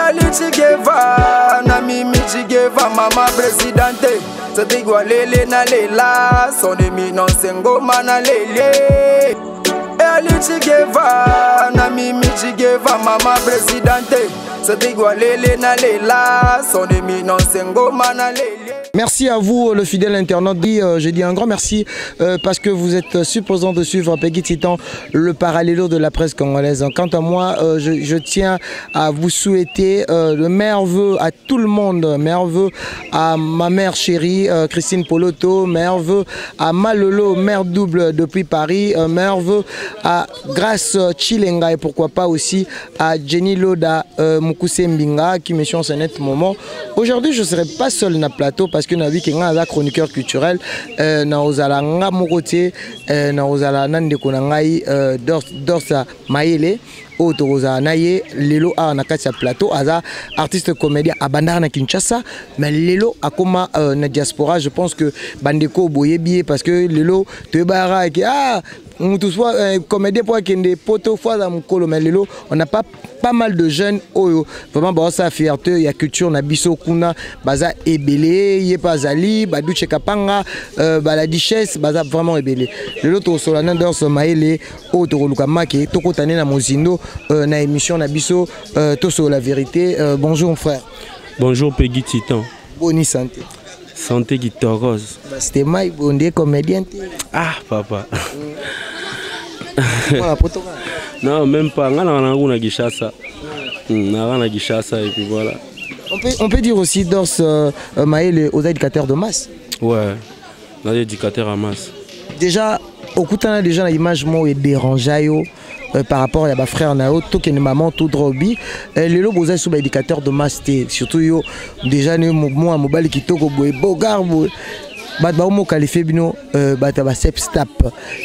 Ali Chigeva, na Mimi Chigeva, mama presidente. Satigwa lele na lela, son éminence ngoma na lele. Ali Chigeva, na Mimi Chigeva, mama presidente. Satigwa lele na lela, son éminence ngoma na lele. Merci à vous, le fidèle internaute. Je dis un grand merci parce que vous êtes supposant de suivre Peggy Titan, le parallélo de la presse congolaise. Quant à moi, je tiens à vous souhaiter le meilleur vœu à tout le monde. Meilleur vœu à ma mère chérie, Christine Poloto. Meilleur vœu à Malolo, mère double depuis Paris. Meilleur vœu à Grace Chilenga et pourquoi pas aussi à Jenny Loda Mukuse Mbinga qui me sont en ce net moment. Aujourd'hui, je ne serai pas seul dans le plateau parce que na vu qu'il y a un chroniqueur culturel na ozala nga mokote na ozala nande konangai Dorsa Mayele otoza naye lelo a na kati ya plateau aza artiste comédien abandar na Kinshasa mais lelo akoma na diaspora. Je pense que bandeko boyebi parce que lelo tebara ki tout soit comédien pour kende poto fois dans mukolo mais lelo on n'a pas mal de jeunes oyo vraiment ba sa fierté ya culture na biso kuna baza ebele ye pazali baduche kapanga ba la duchesse baza vraiment ebele lelo to solana Dorsa Mayele o to luka make to kotane na mozindo na émission na biso to sur la vérité. Bonjour frère. Bonjour Peggy Titan. Bonne santé. Santé qui t'orose. C'était Mike Bondé comédien. Ah papa. Non même pas. On a Gishasa. On a Gishasa et puis voilà. On peut dire aussi Dorsa Mayele aux éducateurs de masse. Ouais. On a éducateurs à masse. Déjà au coup t'as déjà l'image moi est dérangé par rapport à ma frère Nao, tout qui est maman tout drobi. Les lobes sont des éducateurs de masse, surtout yo déjà moi mobile qui toko beau garbo. Badba mo qualifié bino bataba step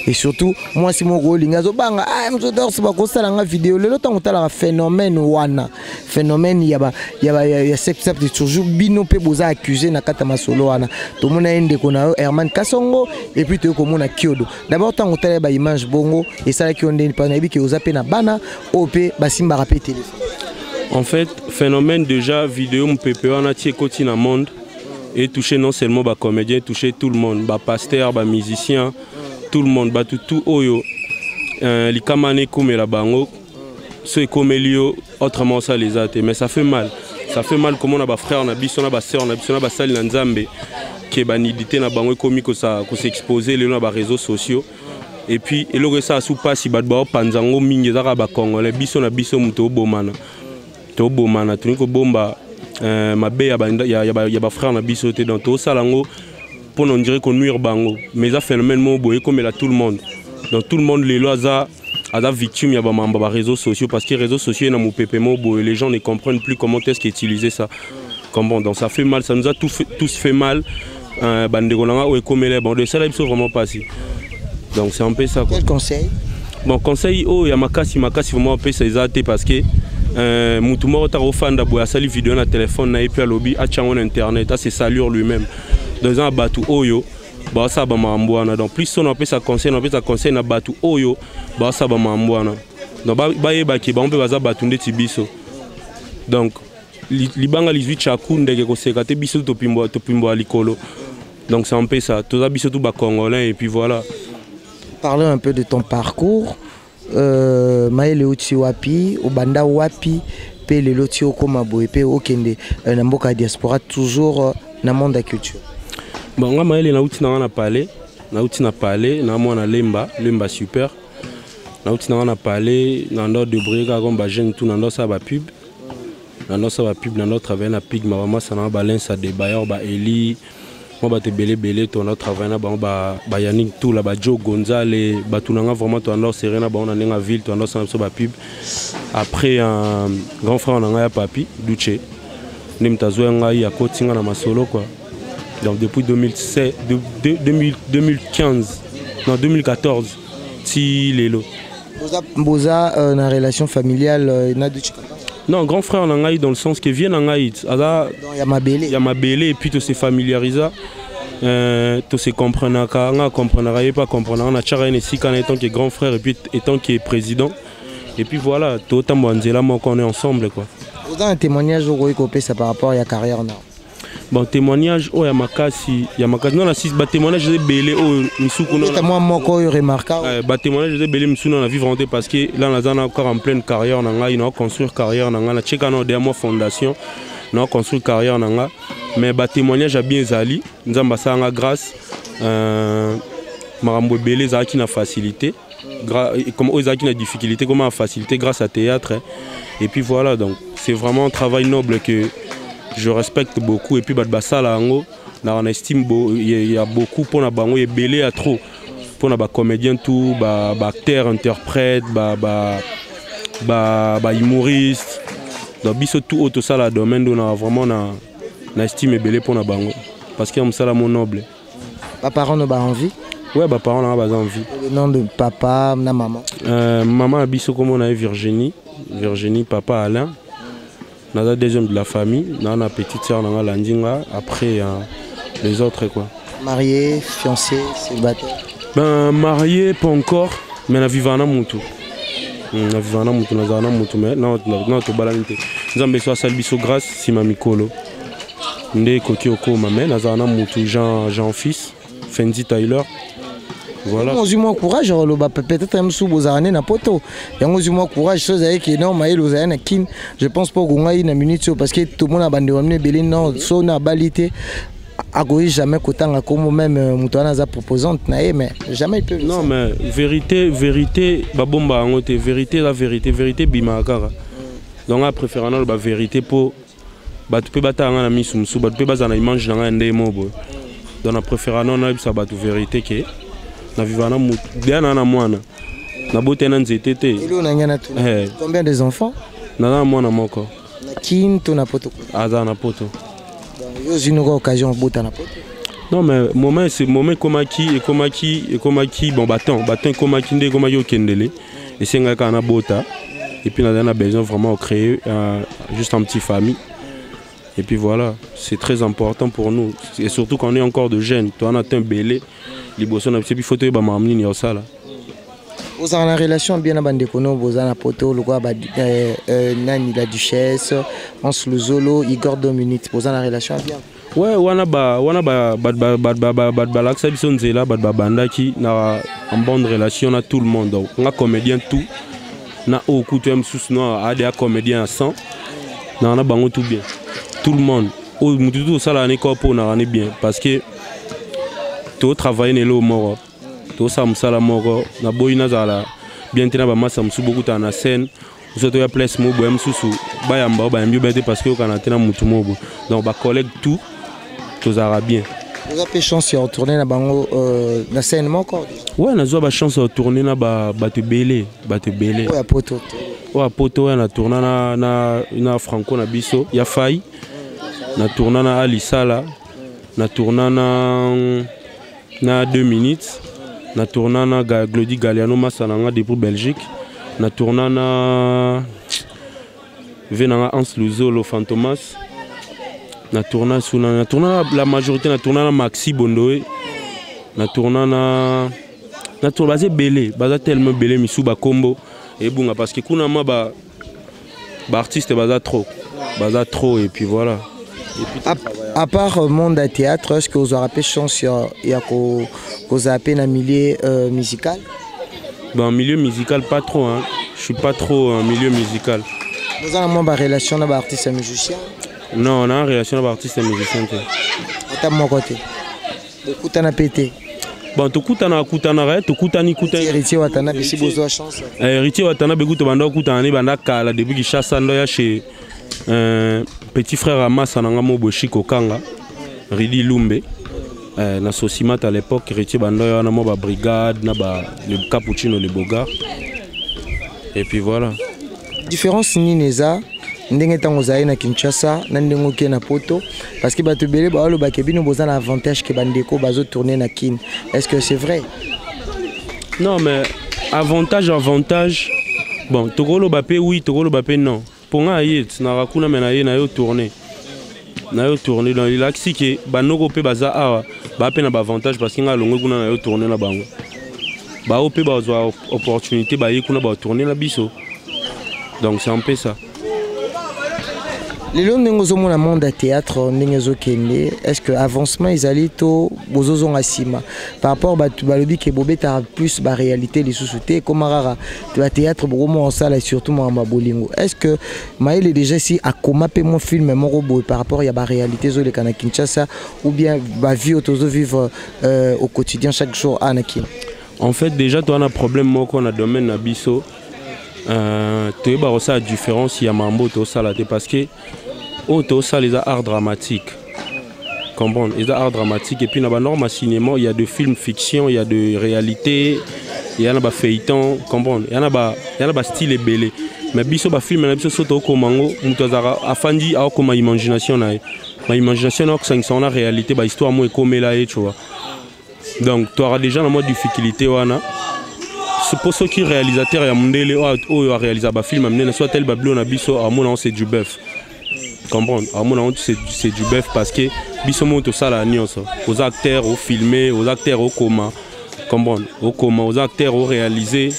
et surtout moi si mon rôle ngazo banga je dors ba ko sala nga vidéo le temps tala phénomène wana phénomène ya step de toujours bino pe boza accusé na kata masolo wana to mona ende ko na Herman Kasongo et puis to ko mona Kyodo d'abord tant tala ba image bongo et ça qui on est pas na bi ke ozape na bana op basimba rapé téléphone. En fait phénomène déjà vidéo mpepe wana tie koti na monde et toucher non seulement les comédiens, toucher tout le monde, les pasteurs, les musiciens, tout le monde, tout oyo, les kamane comme la bango, ceux comme Elio, autrement ça les a été, mais ça fait mal comme on a des frères, on a des soeurs, on a des salles dans Nzambe, qui est banidité na bango comme que ça s'exposer les nos réseaux sociaux, et puis et le ça sous pas si bad ba panzango mingi za ba congolais, biso na biso muto bomana, tout ko bomba. Mabe ya ba frère na biso te dans tout ça lango pour on dirait qu'on nuire bango mais ça phénomène mo boye comme là tout le monde dans tout le monde les lois a victime ya ba mamba réseaux sociaux parce que les réseaux sociaux na mo pepe mo boye les gens ne comprennent plus comment est-ce qu'utiliser ça comme bon donc ça fait mal, ça nous a tous fait mal bande kolanga o comme les bon de ça là ils sont vraiment passés donc c'est un peu ça quoi. Quel conseil? Bon conseil oh ya makasi vraiment un peu ça exaté parce que Moutoumoro Tarofanda boya sali vidéo na téléphone na et puis à lobby a tchangon internet, c'est salure lui-même. Dans un bateau oyo, bah ça ba mamboana. Donc plus on appelle ça conseil na bateau oyo, bah ça ba mamboana. Donc ba yeba ki ba on peut baza batunde tibiso. Donc libanga 18 chakunde ke ko sekate biso to pimbo alikolo. Donc c'est un peu ça. Tous biso tout ba congolais et puis voilà. Parlons un peu de ton parcours. Mayele uti wapi obanda wapi pe le loti okoma boye pe okende na mboka diaspora toujours na monde de culture. Bon nga Mayele na uti na parler na mona lemba super na uti na parler na ndo de brega comme ba jeune tout na ndo ça ba pub na ndo travailler na pig ma ça na ba lensa de bayor ba Eli moi te belé ton autre travail na ba Yannick tout là ba Joe Gonzalez ba tunanga vraiment toi alors serena ba on a nga ville toi alors ça ba pub après un grand frère on a papi Duche nimtazwe nga ya kotinga na masolo quoi donc depuis 2016 2015 non 2014 si lelo boza na relation familiale na Duche. Non, grand frère on a dans le sens que vient en Haïti. Il y a ma belle et puis tu se familiarises, tu se comprends, pas comprendre, on a chargé ici quand étant que grand frère et puis étant que président. Et puis voilà, tout le temps on est ensemble quoi. Vous avez un témoignage au ça par rapport à la carrière? Bon, témoignage, oh, il y a Makasi. Non, la 6, témoignage de Belé, oh, Missoukou. C'est moi, remarquable. Témoignage de Belé, Missoukou, on a vivre parce que là, on est encore en pleine carrière, on a construit carrière, on a checké dans la fondation, on a construit carrière, mais témoignage a bien Zali, nous avons passé grâce. Marambo Belé, ça a facilité. Comme ils ont une difficulté, comment a facilité grâce à théâtre. Et puis voilà, donc c'est vraiment un travail noble que je respecte beaucoup. Et puis on estime il y a beaucoup pour la bango et belé à trop pour les comédiens tout, acteurs, interprètes, humoristes. Donc biso tout autre ça la domaine où on a vraiment on estime belé pour la bango parce qu'il y a un ça mon noble. Mes parents n'ont pas envie. Ouais, mes parents n'ont pas envie. Le nom de papa, na maman. Maman a biso comme on a Virginie, papa Alain. On a la deuxième de la famille, on a une petite soeur, on a Landinga, après les autres quoi. Marié, fiancé, célibataire? Marié, pas encore, mais on a vécu en Moutou. On a vécu en Moutou, on a Moutou, mais non, on a balanité. Nous avons besoin de Salbiso grâce, si ma Mikolo. On a côté au co, maman, on a Moutou, Jean-Fils, Fendi Tyler. Voilà. On a eu courage, peut-être un sou bozarane na poto. Et on a eu courage, chose avec énorme, je pense pas qu'on a une minute parce que tout le monde a bandé belé non, so na balité. A jamais qu'autant comme même Moutouana a proposante, mais jamais il peut. Non, mais vérité, babomba angote, la vérité bimakara. Donc on préfère la vérité pour tu peux battre un ami sous tu peux battre un image dans un démo. Donc on préfère non ça battre vérité que na vivana mutu dia na mwana na bote na nzete te. Combien des enfants? Na mwana moko. Na kin to na poto. Aza na poto. Yo zinoka occasion bota na poto. Non mais moment c'est moment comme qui bon bâton comme qui ndé comme yo kendele et c'est nga kana bota et puis on a besoin vraiment de créer juste un petit famille. Et puis voilà, c'est très important pour nous. Et surtout quand on est encore de jeunes. Toi, on a un belé. Les bossons, on a une photo de Mamni, il ça là. Vous avez une relation bien à Bandekono, vous avez un poteau, le roi Nani la Duchesse, Hans Luzolo, Igor Dominique. Vous avez une relation bien? Ouais, on a une bonne relation à tout le monde. On a comédien tout. On a au coup de des comédiens à 100. On a tout bien. Tout le monde. Tout ça là, on est bien. Parce que tout travail n'est pas mort. Tout ça, c'est la mort. Na boina zala. Bien tena ba massa msu beaucoup ta na scène. Vous êtes à place mobo msusu. Ba yamba ba mieux bête parce que on a tena mutu mobo. Donc ba collègue tout. Tout ça bien. Vous avez chance de retourner na bango na scène encore. Ouais, na zo ba chance de retourner na ba te belé, Ouais, à poto. Ouais, poto na tourner na Franco na biso. Ya faille. Na tourner na Alisala. Na tourner na 2 minutes. Na tourné na Glody Galiano Massananga depuis Belgique. Na tourné na Venanga Hans Luzolo Fantomas. Na tourné la majorité na tourné na Maxi Bondoé. Na tourné na tourné belé, baza tellement belé misu ba combo et bunga parce que kuna ma ba artiste baza trop et puis voilà. À part monde à théâtre, est-ce que vous avez fait chance vous avez un milieu musical? Ben, milieu musical pas trop, hein. Je suis pas trop en milieu musical. Vous avez une relation avec artiste et musicien? Non, on a une relation avec artiste et musicien. À mon côté. Beaucoup t'en pété. Bon, tu kutana Héritier Watana, si vous avez chance. Héritier Watana, begout banda kutana banda kala depuis qu'il chasse ndoya chez petit frère Amasa Nangamo Boshiko Kanga, Ridi Lumbe. Na Sosimat à l'époque, Héritier Bandoya, na ba brigade, na ba le Cappuccino, le Bogar. Et puis voilà. Différence ni neza, ndenge tango zaye na Kinshasa, na ndengo ke na poto, parce que bato belé ba lo bakebino bozan avantage que bandeko bazo tourner na kin. Est-ce que c'est vrai? Non mais avantage. Bon, Togolo Bapé oui, Togolo Bapé non. Pour moi, na rakuna menaye na yo tourner. Na yo tourner dans l'axi que banoko pe baza awa, ba pe na ba avantage parce que nga longo kuna na yo tourner na bango. Ba op ba zo opportunité ba ye kuna ba tourner la biso. Donc c'est un peu ça. Les gens qui sont dans le monde du théâtre, est-ce que l'avancement est allé par rapport à ce qui est plus la réalité des sociétés, comme le théâtre, surtout est-ce que Maël est déjà ici à comment mon film par rapport à la réalité de Kinshasa ou bien la vie vivre au quotidien chaque jour à Anakin? En fait, déjà, tu as un problème dans le domaine de Bisso. Tu as la différence, il y a Mambo, parce que les arts dramatiques. Comprendre, les arts dramatiques. Et puis, dans la norme cinéma, il y a de films fiction, il y a de réalité, il y a des feuilletons, comprendre. Il y a des styles belé. Mais Bisso, les films, il y a des Komango, afandi a comme imagination. Ma imagination, c'est la réalité, l'histoire, moi, comme là, tu vois. Donc, tu auras déjà une difficulté. C'est pour ceux qui sont réalisateurs, il y a des réalisé un film, soit tel Babylon a Bisso, à mon c'est du bœuf. Comprendre, à mon c'est du bœuf parce que Bisso monte ça la nuance. Aux acteurs, aux filmés, aux acteurs au coma. Comprendre, au coma, aux acteurs au réalisé.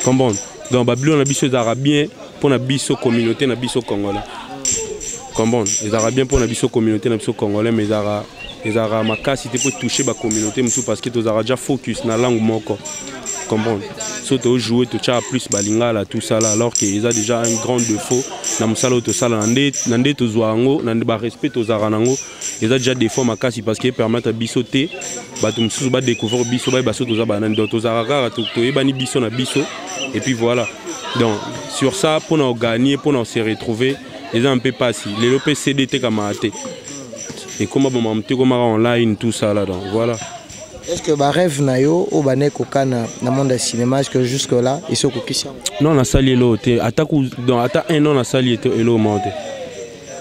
Comprendre. Donc, Babylon a Bisso, les Arabiens pour la Bisso communauté, la Bisso congolais. Comprendre, les Arabiens pour la Bisso communauté, la Bisso congolais, mais les Arabes, ma casse, ils peuvent toucher la communauté parce que tu as déjà focus dans la langue. Comprendre. Si tu joues, tu as plus balingala, tout ça là, alors qu'ils ont déjà un grand défaut. Dans le salon, tu as respect aux Aranango. Ils ont déjà des défauts parce qu'ils permettent à bissoter. Tu vas découvrir bisso, et puis voilà. Donc, sur ça, pour nous gagner, pour nous se retrouver, ils ont un peu passé. Les lopes CDT comme et comment on online, tout ça là. Donc, voilà. Est-ce que le rêve nayo ou bané koka na monde du cinéma, est-ce que jusque là ils sont coquillés? Non, la salle est là. Attends un an la salle est là au monde.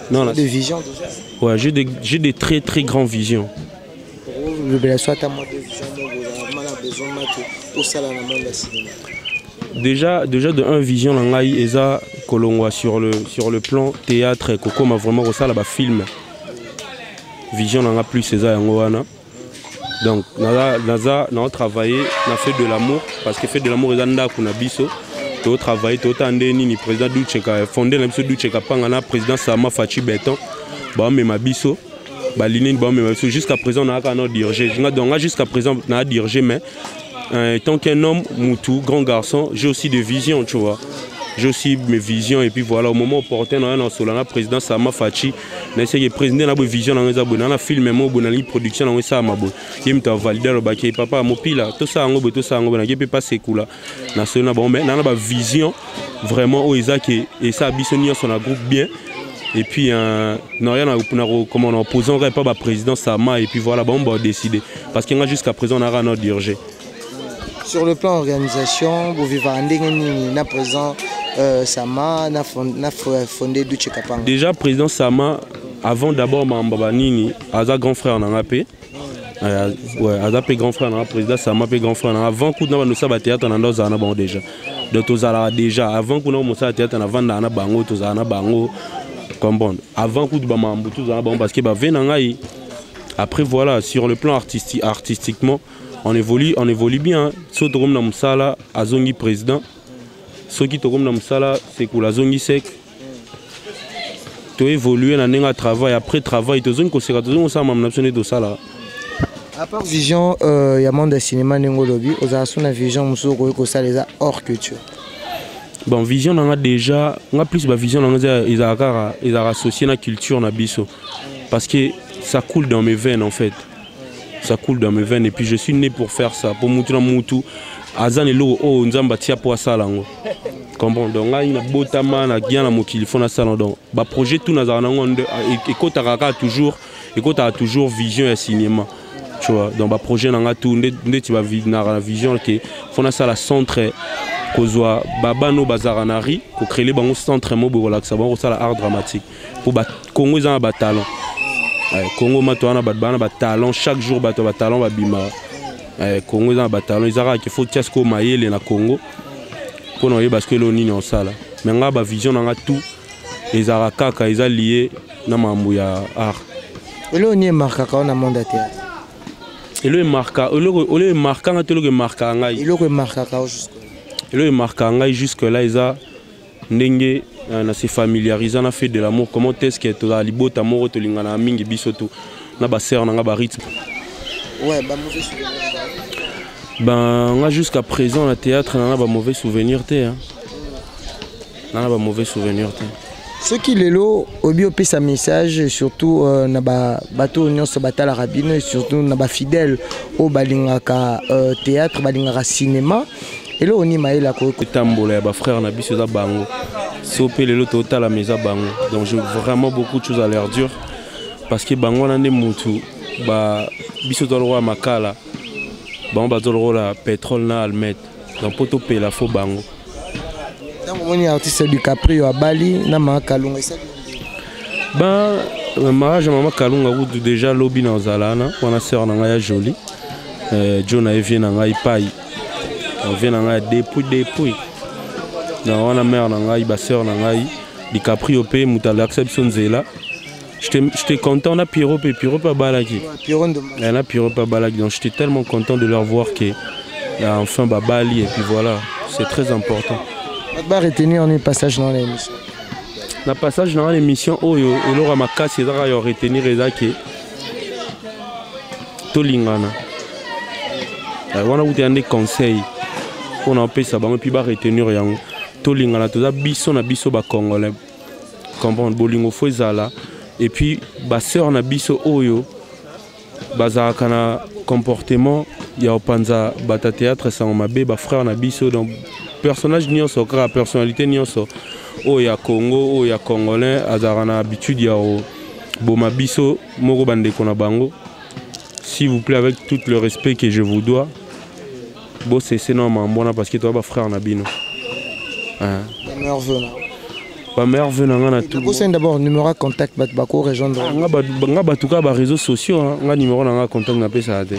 Non, des visions déjà. Ouais, j'ai des très très grandes visions. Le bel soit à moi des visions, on a besoin de au salle dans monde du cinéma. Déjà de un vision là ngai eza kolongwa sur le plan théâtre koko m'a vraiment au salle ba film. Vision là plus eza yango wana. Donc, nous avons travaillé, nous avons fait de l'amour, parce que fait de l'amour, nous avons biso. Nous avons travaillé, nous avons le président Doucheka, fondé le Doucheka, le président Sama Fachi Beton, nous avons biso, jusqu'à présent, nous avons dirigé. Donc, jusqu'à présent, nous avons dirigé, mais tant qu'un homme, moutou, grand garçon, j'ai aussi des visions, tu vois. J'ai aussi mes visions et puis voilà au moment opportun dans le président Sama Fachi n'essaie de président la vision dans les films même dans la production dans ça mabo qui me validé le baquet papa mon pila tout ça on a pas passer cool national bon mais dans la vision vraiment au Isaac et ça bisonnier son groupe bien et puis non rien comment on opposant pas le président Sama et puis voilà bon on va décider parce qu'il y a jusqu'à présent on a rien dirigé. Sur le plan organisation, vous vivez en présent Sama n'a fondé Doucheka. Déjà président Sama avant d'abord Mambabanini, Aza grand frère en Angapé. Ouais, Aza grand frère en président Sama grand frère avant que nous ça théâtre en Andoza na bon déjà. Donc déjà avant que nous ça théâtre en avant na bango to za na bango comme bon. Avant que ba mambu to za bon parce que ba venangai. Après voilà sur le plan artistiquement on évolue bien. Si tu as un sala à Zongi président, si tu as un sala c'est que la Zongi sec. Tu évolues dans un travail après travail. Tu as un sala. À part vision, il y a un monde de cinéma Nengolobi. Vous avez une vision que ça les a hors culture. Bon, vision on a déjà, on a plus de vision ils ont associé la culture na biso parce que ça coule dans mes veines en fait. Ça coule dans mes veines et puis je suis né pour faire ça pour moutou moutou azan et lo oh nzamba tia pour ça là comprends donc là il y a botama na gian na mokili fona ça donc ba projet tout na zanango et ko taraka toujours vision et cinéma tu vois donc ba projet na tout ndé tu vas vivre na vision que fona ça la centre kozwa babano bazaranari ko créer les bango centre mo bo relax ba ça la art dramatique pour ba Congo za ba talent Congo matouana bat talent chaque jour bat talent ba bima Congo za bat talent izara qu'il faut tiasko mayele na Congo pour nous parce que l'oni en sala mais nga ba vision nga tout les arakaka ils liés na mambu ya art et l'oni marka ka na monde théâtre et le marka le marka nga telo que marka nga il le marka ka jusque le marka nga jusque là isa ndenge na se familiariser na fait de l'amour comment est-ce que to la libota moro to lingana mingi biso to na ba sœur na ba rythme. Ouais, ba mauvais souvenir. Ben jusqu'à présent le théâtre na ba mauvais souvenir té hein. Na ba mauvais souvenir té. Ce qui est là, obi opé sa message surtout na ba bato nyonso batala rabino et surtout na ba fidèle au balingaka théâtre balingaka cinéma et là on y maïla ko tambola ba frère na biso za bango sopé le loto ta la maison bango donc j'ai vraiment beaucoup de choses à leur dire parce que bango na ne mutu ba biso to roi makala bango ba to la pétrole na almet donc poto pe la fo bango. On est artiste du Caprio à Bali, Nama Kalunga. Ben, mariage maman Kalunga ou déjà lobby na Zalana, on a sœur na ya jolie. John a vient na ngai pai. On vient na ngai depuis. Na on a mère na ngai ba sœur na ngai du Caprio pe mutala acception zela. J'étais content na Pierrot pas balaki. Pierrot de. Na Pierrot pas balaki donc j'étais tellement content de leur voir que y a enfin ba Bali et puis voilà, c'est très important. On va retenir un passage dans l'émission. Le passage dans l'émission, Oyo, et l'aura ma casse, il va retenir les acquis. Tolingana. On a eu des conseils. On a fait ça, et puis on va retenir rien. Tolingana, tout ça, biso na biso ba congolais. Comprendre, bolingo fouezala. Et puis, ba sœur na biso Oyo, bazaka na comportement, il y a au panza bata théâtre, ça on m'a bé, ba frère na biso donc. Personnage nyonso kra personnalité nyonso o ya Congo o ya congolais azarana habitude ya boma biso moko bande kona bango s'il vous plaît avec tout le respect que je vous dois bo c'est normalement parce que toi ba frère na bino ba mère venant na tout ko c'est d'abord numéro contact bat bako rejoindre nga batuka ba réseaux sociaux nga numéro na contact na pesa te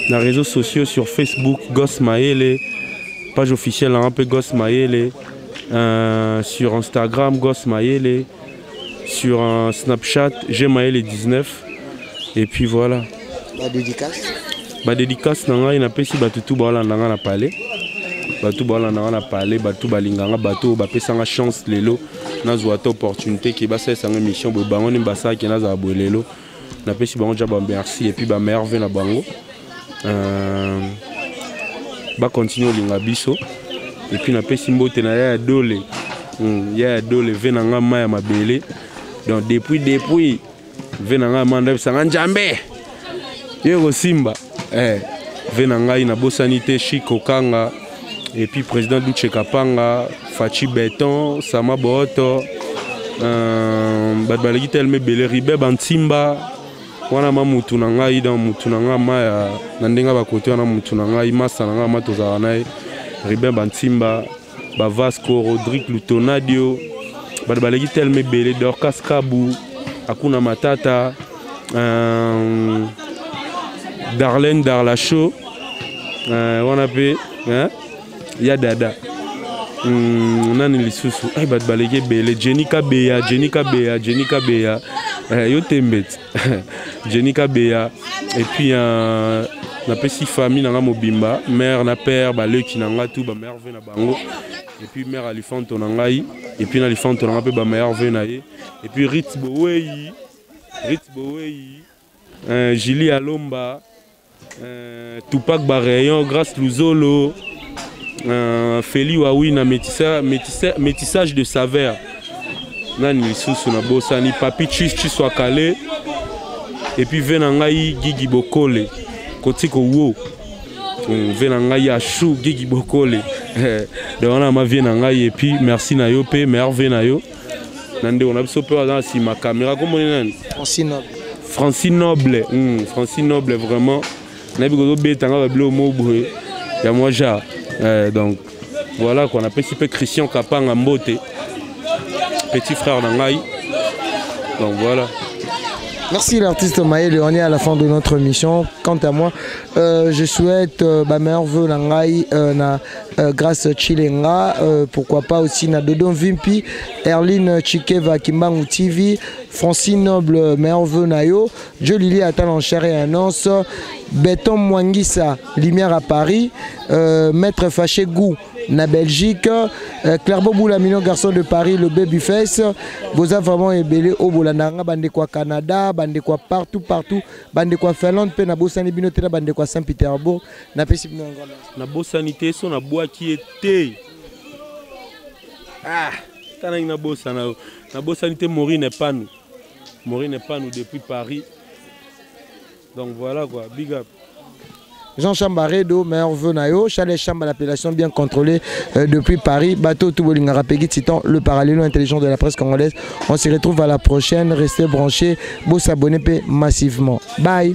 na réseaux sociaux sur Facebook Goss Maele page officielle un peu Goss Maele, sur Instagram Goss Maele, sur Snapchat G Maele 19 et puis voilà. La dédicace. Ba dédicace nanga ina pesi batu tout bala nanga na parler. Batu bala nanga na parler, batu balinganga batu ba pesanga chance lelo na zoata opportunité qui ba ça sanga mission bo bango ni basa ki na za bolelo. Na pesi bango jaba merci et puis ba merveille na bango. Va continuer linga biso et puis na pesi mbote na ya dole venanga maya mabele donc depuis venanga manda sanga njambe yego simba venanga ina bosanité Chiko Kanga et puis président Duche Kapanga Fachi Beton Sama Boto badbaleki telme bele ribe bantimba wana mamutu na ngai dans mutu na ngai maya na ndenga ba kote wana mutu na ngai masa na ngai matoza na Ribin Bantimba ba Vasco Rodrigue Lutonadio baleki telme belé Dorcas Kabu Akuna Matata Darlene Darlacho wana pe ya dada nani lisusu ay baleki belé Jenika Beya yo tembet Jenika Beya et puis na pesi famille na mobimba mère na père ba leki na nga tout ba mère ve na bango et puis mère alifanto na ngai et puis na alifanto na pe ba mère ve na ye et puis Ritz Bowei Julie Alomba Tupac Barayon Grâce Luzolo Feli Wawi na métissage de saveur nani lisusu na bosani papi Chiswa Kale et puis venangai Gigi Bokole Kotiko wo venangai Achou Gigi Bokole de wana ma venangai et puis merci na yo pe merveille na yo nande on a biso pe dans si ma caméra comme nani Francine Noble vraiment na biko betanga ba blo mobo ya moi ja donc voilà qu'on appelle si peu Christian Kapanga Mbote petit frère d'Angaï. Donc voilà. Merci l'artiste Maël, on est à la fin de notre émission. Quant à moi, je souhaite ma meilleure vœu Nangaï grâce Chilenga, pourquoi pas aussi na Dodon Vimpi, Erline Chikeva Kimbangu TV, Francine Noble meilleure vœu Nayo, Joe Lili Atal en chair et annonce, Béton Mwangissa, Lumière à Paris, Maître Faché Gou, na Belgique, Clairbo Boulamino, garçon de Paris, le Babyface. Vous avez vraiment ébélé au Bolandanga, bande quoi Canada, bande quoi partout, bande quoi Finlande, pe na Bosani Binotera, bande quoi Saint-Pétersbourg, na Pessi Binongona. Na Bossanité, son na bois qui était. Ah, quand on a Bossana, na Bossanité, Maurice n'est pas nous. Maurice n'est pas nous depuis Paris. Donc voilà quoi, big up. Jean Chambaredo, meilleur vœu nayo, Chalet Chamba, l'appellation bien contrôlée depuis Paris. Bateau Toubolingara Peggy Titan, le parallélo intelligent de la presse congolaise. On se retrouve à la prochaine. Restez branchés, beau s'abonner massivement. Bye.